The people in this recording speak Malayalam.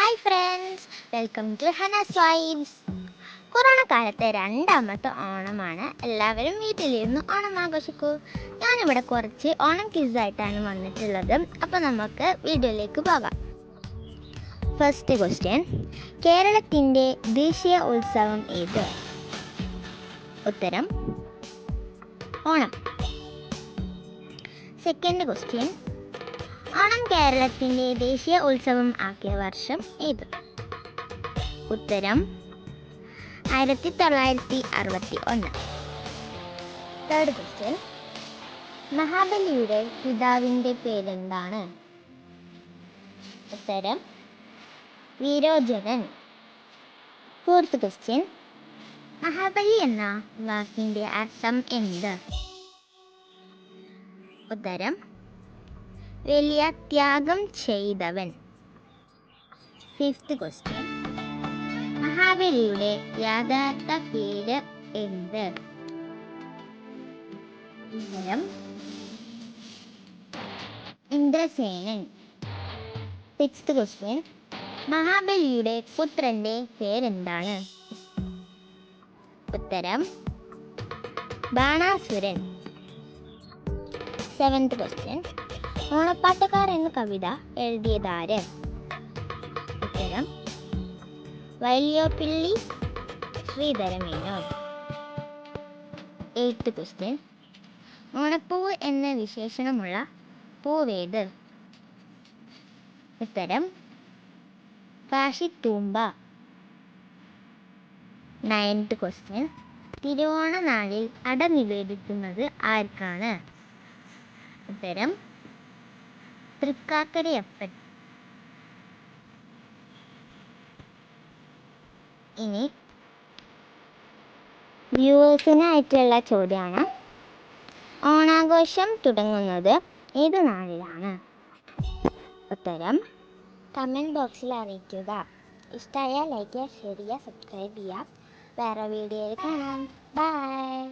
Hi friends, welcome to Hanas vibes. Corona കാലത്തെ രണ്ടാമത്തെ ഓണമാണ്. എല്ലാവരും വീട്ടിലിരുന്ന് ഓണം ആഘോഷിക്കൂ. ഞാനിവിടെ കുറച്ച് ഓണം ക്വിസായിട്ടാണ് വന്നിട്ടുള്ളത്. അപ്പോൾ നമുക്ക് വീഡിയോയിലേക്ക് പോകാം. ഫസ്റ്റ് ക്വസ്റ്റ്യൻ, കേരളത്തിൻ്റെ ദേശീയ ഉത്സവം ഏത്? ഉത്തരം ഓണം. സെക്കൻഡ് ക്വസ്റ്റ്യൻ, ഓണം കേരളത്തിൻ്റെ ദേശീയ ഉത്സവം ആക്കിയ വർഷം ഏത്? ഉത്തരം 1961. തേർഡ് ക്വസ്റ്റ്യൻ, മഹാബലിയുടെ പിതാവിൻ്റെ പേരെന്താണ്? ഉത്തരം വീരോചനൻ. ഫോർത്ത് ക്വസ്റ്റ്യൻ, മഹാബലി എന്ന വാക്കിൻ്റെ അർത്ഥം എന്ത്? ഉത്തരം വലിയ ത്യാഗം ചെയ്തവൻ. ഫിഫ്ത്ത് ക്വസ്റ്റ്യൻ, മഹാബലിയുടെ യഥാർത്ഥ പേര് എന്ത്? ഉത്തരം ഇന്ദ്രസേനൻ. സിക്സ്ത് ക്വസ്റ്റ്യൻ, മഹാബലിയുടെ പുത്രന്റെ പേരെന്താണ്? ഉത്തരം ബാണാസുരൻ. സെവൻത് ക്വസ്റ്റ്യൻ, ഓണപ്പാട്ടുകാർ എന്ന കവിത എഴുതിയതാര്? ഉത്തരം വൈലോപ്പിള്ളി ശ്രീധരമേനോൻ. എയ്ത്ത് ക്വസ്റ്റ്യൻ, ഓണപ്പൂവ് എന്ന വിശേഷണമുള്ള പൂവേത്? ഉത്തരം കാശിത്തൂമ്പ. നയൻത്ത് ക്വസ്റ്റ്യൻ, തിരുവോണ നാളിൽ അട നിവേദിക്കുന്നത് ആർക്കാണ്? ഉത്തരം തൃക്കാക്കരയപ്പൻ. ഇനി വ്യൂവേഴ്സിനായിട്ടുള്ള ചോദ്യമാണ്, ഓണാഘോഷം തുടങ്ങുന്നത് ഏത് നാളിലാണ്? ഉത്തരം കമൻറ്റ് ബോക്സിൽ അറിയിക്കുക. ഇഷ്ടമായാൽ ലൈക്ക് ചെയ്യുക, ഷെയർ ചെയ്യുക, സബ്സ്ക്രൈബ് ചെയ്യുക. വേറെ വീഡിയോയിൽ കാണാം. ബൈ.